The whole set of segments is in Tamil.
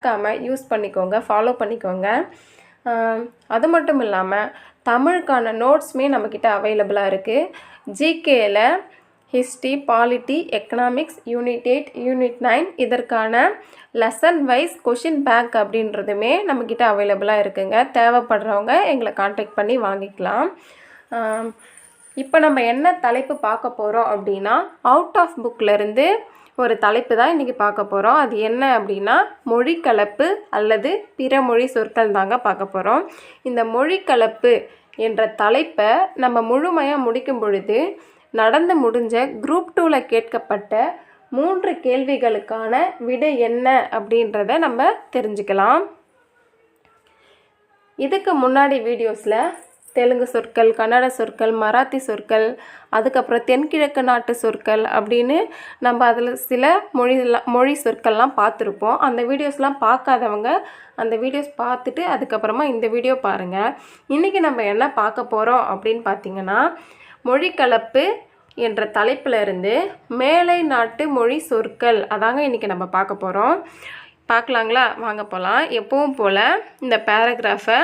மறக்காமல் யூஸ் பண்ணிக்கோங்க, ஃபாலோ பண்ணிக்கோங்க. அது மட்டும் இல்லாமல் தமிழுக்கான நோட்ஸுமே நம்மக்கிட்ட அவைலபிளாக இருக்குது. ஜிகேயில் history, polity, economics, unit 8, unit 9 இதற்கான லெசன் வைஸ் கொஷின் பேங்க் அப்படின்றதுமே நம்மக்கிட்ட அவைலபிளாக இருக்குங்க. தேவைப்படுறவங்க எங்களை கான்டாக்ட் பண்ணி வாங்கிக்கலாம். இப்போ நம்ம என்ன தலைப்பு பார்க்க போகிறோம் அப்படின்னா, அவுட் ஆஃப் புக்கிலேருந்து ஒரு தலைப்பு தான் இன்றைக்கி பார்க்க போகிறோம். அது என்ன அப்படின்னா, மொழிக்கலப்பு அல்லது பிற மொழி சொற்கள் தாங்க பார்க்க போகிறோம். இந்த மொழிக்கலப்பு என்ற தலைப்பை நம்ம முழுமையாக முடிக்கும் பொழுது நடந்து முடிஞ்ச குரூப் 2ல் கேட்கப்பட்ட 3 கேள்விகளுக்கான விடை என்ன அப்படின்றத நம்ம தெரிஞ்சுக்கலாம். இதுக்கு முன்னாடி வீடியோஸில் தெலுங்கு சொற்கள், கன்னட சொற்கள், மராத்தி சொற்கள், அதுக்கப்புறம் தென்கிழக்கு நாட்டு சொற்கள் அப்படின்னு நம்ம அதில் சில மொழி சொற்கள்லாம் பார்த்துருப்போம். அந்த வீடியோஸ்லாம் பார்க்காதவங்க அந்த வீடியோஸ் பார்த்துட்டு அதுக்கப்புறமா இந்த வீடியோ பாருங்கள். இன்றைக்கி நம்ம என்ன பார்க்க போகிறோம் அப்படின்னு பார்த்திங்கன்னா, மொழிக்கலப்பு என்ற தலைப்பில் இருந்து மேலை நாட்டு மொழி சொற்கள் அதாங்க இன்றைக்கி நம்ம பார்க்க போகிறோம். பார்க்கலாங்களா? வாங்க போகலாம். எப்பவும் போல் இந்த பேராகிராஃபை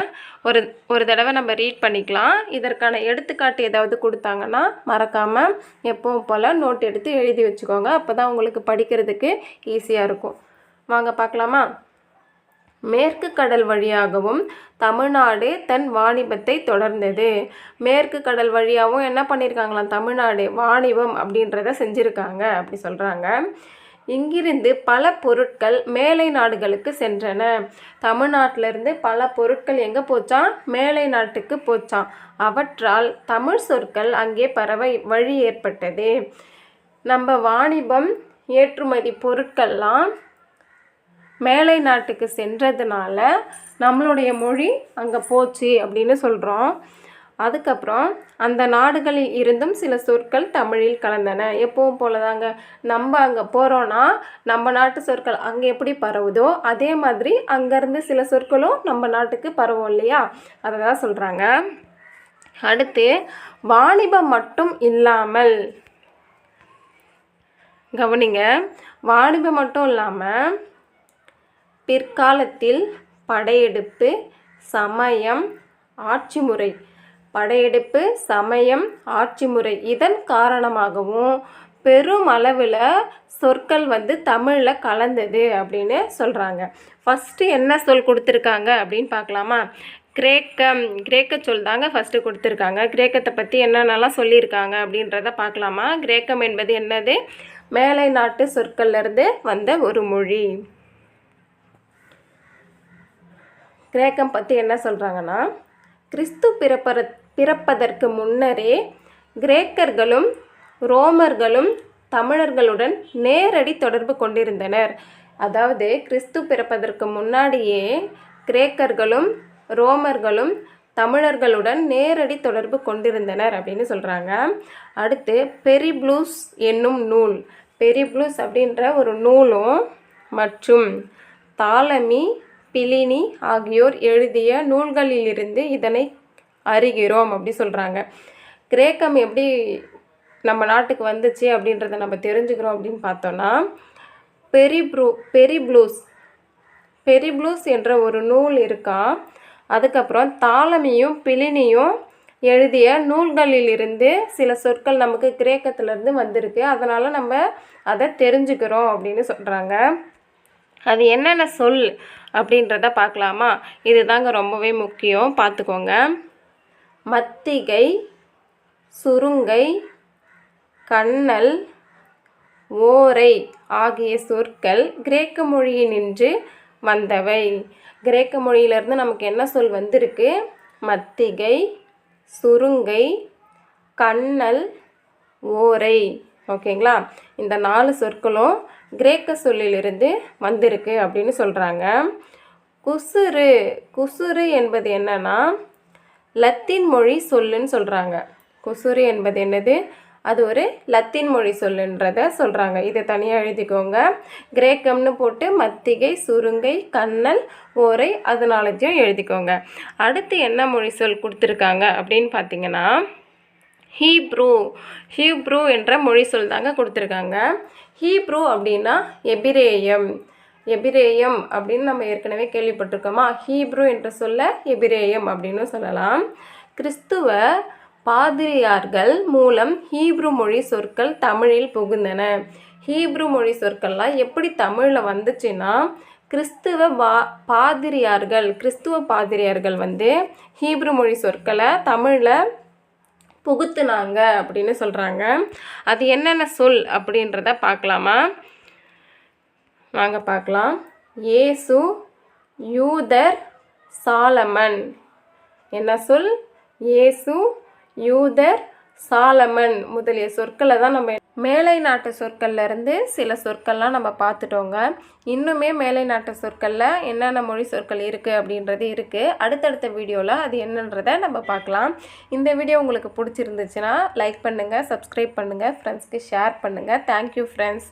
ஒரு தடவை நம்ம ரீட் பண்ணிக்கலாம். இதற்கான எடுத்துக்காட்டு ஏதாவது கொடுத்தாங்கன்னா மறக்காமல் எப்பவும் போல் நோட் எடுத்து எழுதி வச்சுக்கோங்க. அப்போ தான் உங்களுக்கு படிக்கிறதுக்கு ஈஸியாக இருக்கும். வாங்க பார்க்கலாமா? மேற்கு கடல் வழியாகவும் தமிழ்நாடு தன் வாணிபத்தை தொடர்ந்தது. மேற்கு கடல் வழியாகவும் என்ன பண்ணியிருக்காங்களாம், தமிழ்நாடு வாணிபம் அப்படின்றத செஞ்சுருக்காங்க அப்படி சொல்கிறாங்க. இங்கிருந்து பல பொருட்கள் மேலை நாடுகளுக்கு சென்றன. தமிழ்நாட்டிலிருந்து பல பொருட்கள் எங்கே போச்சான், மேலை நாட்டுக்கு போச்சான். அவற்றால் தமிழ் சொற்கள் அங்கே பரவ வழி ஏற்பட்டது. நம்ம வாணிபம் ஏற்றுமதி பொருட்கள்லாம் மேலை நாட்டுக்கு சென்றதுனால நம்மளுடைய மொழி அங்கே போச்சு அப்படின்னு சொல்கிறோம். அதுக்கப்புறம் அந்த நாடுகளில் இருந்தும் சில சொற்கள் தமிழில் கலந்தன. எப்பவும் போல தாங்க, நம்ம அங்கே போகிறோன்னா நம்ம நாட்டு சொற்கள் அங்கே எப்படி பரவுதோ அதே மாதிரி அங்கேருந்து சில சொற்களும் நம்ம நாட்டுக்கு பரவும் இல்லையா, அதை தான் சொல்கிறாங்க. அடுத்து வாணிபம் மட்டும் இல்லாமல், கவனிங்க, வாணிபம் மட்டும் இல்லாமல் பிற்காலத்தில் படையெடுப்பு, சமயம், ஆட்சி முறை, படையெடுப்பு, சமயம், ஆட்சி முறை இதன் காரணமாகவும் பெரும் அளவில் சொற்கள் தமிழில் கலந்தது அப்படின்னு சொல்கிறாங்க. ஃபஸ்ட்டு என்ன சொல் கொடுத்துருக்காங்க அப்படின்னு பார்க்கலாமா? கிரேக்க சொல் தாங்க ஃபஸ்ட்டு கொடுத்துருக்காங்க. கிரேக்கத்தை பற்றி என்னென்னலாம் சொல்லியிருக்காங்க அப்படின்றத பார்க்கலாமா? கிரேக்கம் என்பது என்னது? மேலை நாட்டு சொற்கள்லேருந்து வந்த ஒரு மொழி. கிரேக்கம் பற்றி என்ன சொல்கிறாங்கன்னா, கிறிஸ்து பிறப்பதற்கு முன்னரே கிரேக்கர்களும் ரோமர்களும் தமிழர்களுடன் நேரடி தொடர்பு கொண்டிருந்தனர். அதாவது கிறிஸ்து பிறப்பதற்கு முன்னாடியே கிரேக்கர்களும் ரோமர்களும் தமிழர்களுடன் நேரடி தொடர்பு கொண்டிருந்தனர் அப்படின்னு சொல்கிறாங்க. அடுத்து பெரிப்ளூஸ் என்னும் நூல், பெரிப்ளூஸ் அப்படின்ற ஒரு நூலும் மற்றும் தாலமி, பிலினி ஆகியோர் எழுதிய நூல்களிலிருந்து இதனை அறிகிறோம் அப்படி சொல்கிறாங்க. கிரேக்கம் எப்படி நம்ம நாட்டுக்கு வந்துச்சு அப்படின்றத நம்ம தெரிஞ்சுக்கிறோம் அப்படின்னு பார்த்தோன்னா, பெரிப்ளூஸ் என்ற ஒரு நூல் இருக்கா. அதுக்கப்புறம் தாலமியும் பிலினியும் எழுதிய நூல்களிலிருந்து சில சொற்கள் நமக்கு கிரேக்கத்திலேருந்து வந்திருக்கு. அதனால் நம்ம அதை தெரிஞ்சுக்கிறோம் அப்படின்னு சொல்கிறாங்க. அது என்னென்ன சொல் அப்படின்றத பார்க்கலாமா? இது தாங்க ரொம்பவே முக்கியம், பார்த்துக்கோங்க. மத்திகை, சுருங்கை, கண்ணல், ஓரை ஆகிய சொற்கள் கிரேக்க மொழியினின்று வந்தவை. கிரேக்க மொழியிலேருந்து நமக்கு என்ன சொல் வந்திருக்கு? மத்திகை, சுருங்கை, கண்ணல், ஓரை. ஓகேங்களா? இந்த 4 சொற்களும் கிரேக்க சொல்லிலிருந்து வந்திருக்கு அப்படின்னு சொல்கிறாங்க. குசுறு என்பது என்னன்னா லத்தீன் மொழி சொல்லுன்னு சொல்கிறாங்க. குசுறு என்பது என்னது? அது ஒரு லத்தீன் மொழி சொல்லுன்றத சொல்கிறாங்க. இதை தனியாக எழுதிக்கோங்க. கிரேக்கம்னு போட்டு மத்திகை, சுருங்கை, கண்ணல், ஓரை அது 4 எழுதிக்கோங்க. அடுத்து என்ன மொழி சொல் கொடுத்துருக்காங்க அப்படின்னு பார்த்தீங்கன்னா, ஹீப்ரூ என்ற மொழி சொல் தாங்க கொடுத்துருக்காங்க. ஹீப்ரூ அப்படின்னா எபிரேயம். எபிரேயம் அப்படின்னு நம்ம ஏற்கனவே கேள்விப்பட்டிருக்கோமா. ஹீப்ரு என்ற சொல்ல எபிரேயம் அப்படின்னு சொல்லலாம். கிறிஸ்துவ பாதிரியார்கள் மூலம் ஹீப்ரு மொழி சொற்கள் தமிழில் புகுந்தன. ஹீப்ரு மொழி சொற்கள்லாம் எப்படி தமிழில் வந்துச்சுன்னா, கிறிஸ்துவ பாதிரியார்கள் வந்து ஹீப்ரு மொழி சொற்களை தமிழில் புகுத்துனாங்க அப்படின்னு சொல்கிறாங்க. அது என்னென்ன சொல் அப்படின்றத பார்க்கலாமா? நாங்கள் பார்க்கலாம். இயேசு, யூதர், சாலமன். என்ன சொல்? இயேசு, யூதர், சாலமன் முதலிய சொற்களை தான் நம்ம மேலை நாட்டு சொற்கள்ல இருந்து சில சொற்கள்லாம் நம்ம பார்த்துட்டோங்க. இன்னுமே மேலை நாட்டு சொற்களில் என்னென்ன மொழி சொற்கள் இருக்குது அப்படின்றது இருக்குது. அடுத்தடுத்த வீடியோவில் அது என்னன்றதை நம்ம பார்க்கலாம். இந்த வீடியோ உங்களுக்கு பிடிச்சிருந்துச்சுன்னா லைக் பண்ணுங்கள், சப்ஸ்கிரைப் பண்ணுங்கள், ஃப்ரெண்ட்ஸ்க்கு ஷேர் பண்ணுங்கள். Thank you friends.